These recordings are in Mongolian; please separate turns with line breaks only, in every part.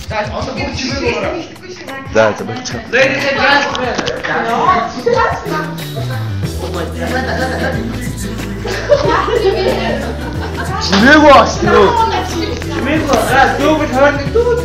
За болчих.
Ladies and gentlemen.
Чимээгүй аш тийм.
Чимээгүй. Дүүг хойно дүүг.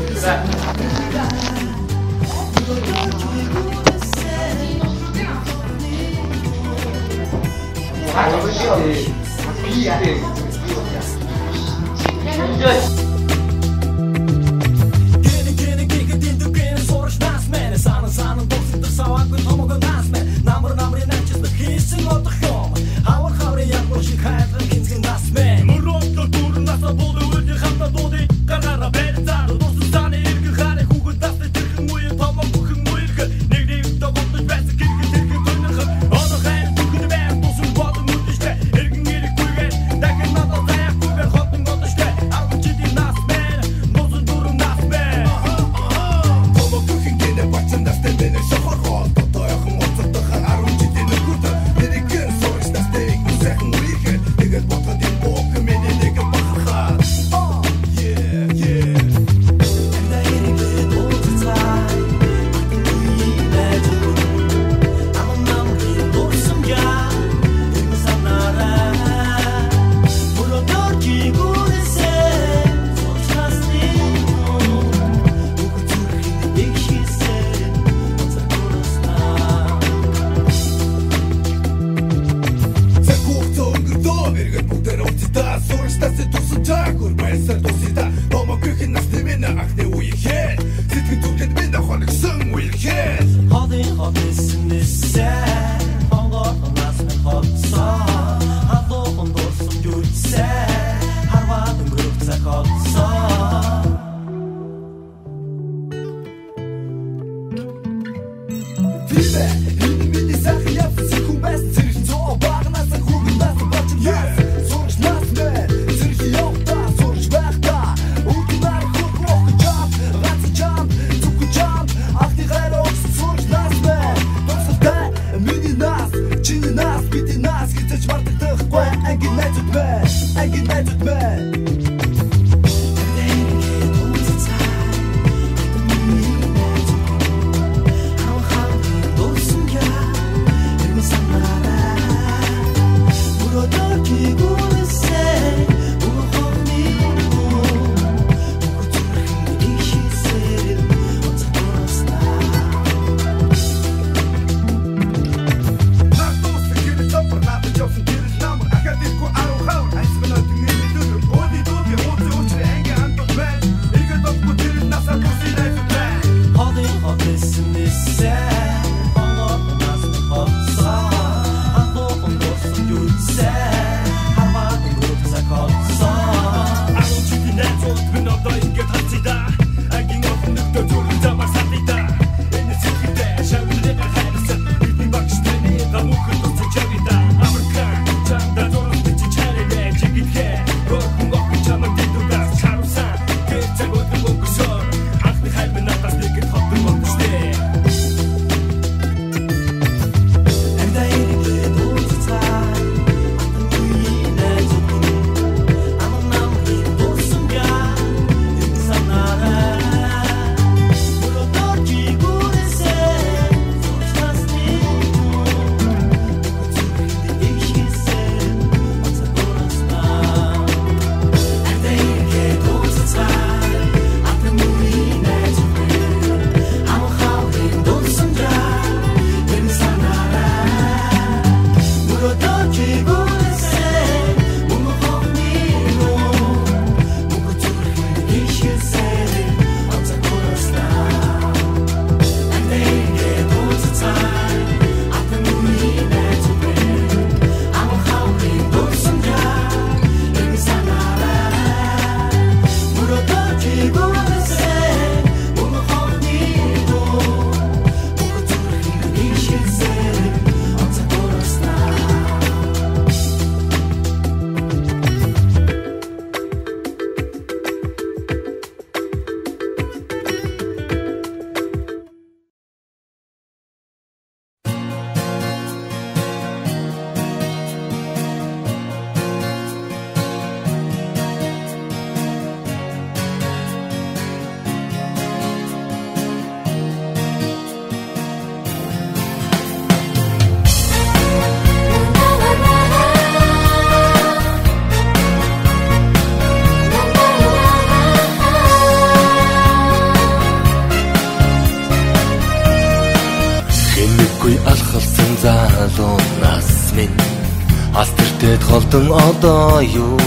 Мэд холдон одоо юу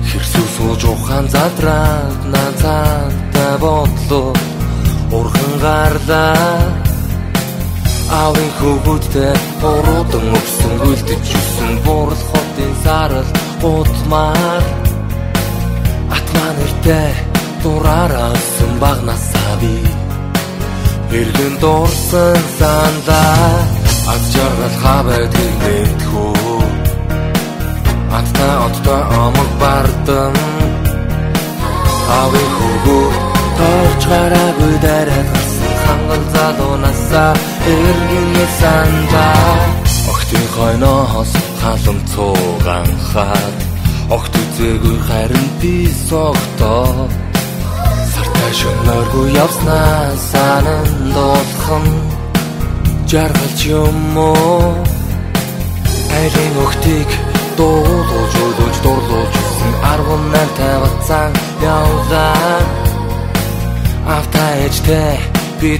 хэрсүү сууж ухаан задраад нацаатай бодлоо урхан гарлаа аавын хөвгүүдтэй буруудан өгсөн үлдэж юусэн бурал хотын сарал гутмаар атмаа нэртэй дураарсан багнасаа би эргэн дурсан сандаа ад жаргал хабайдгийг мэдхүү аттай амаг бардам аавын хөвгүүд торч гараагүй дараад гарсан хангал залуунасаа эргэн сандаа огтын хойноос халам цууганхаад огт үзээгүй харин би согтоо сартай шөнөөргүй явснаа санан дуулхан жаргалч юм уу айлын огтыг дуулж дурлуулжсэн 18 бацаан явлаа автаа ээжтэй би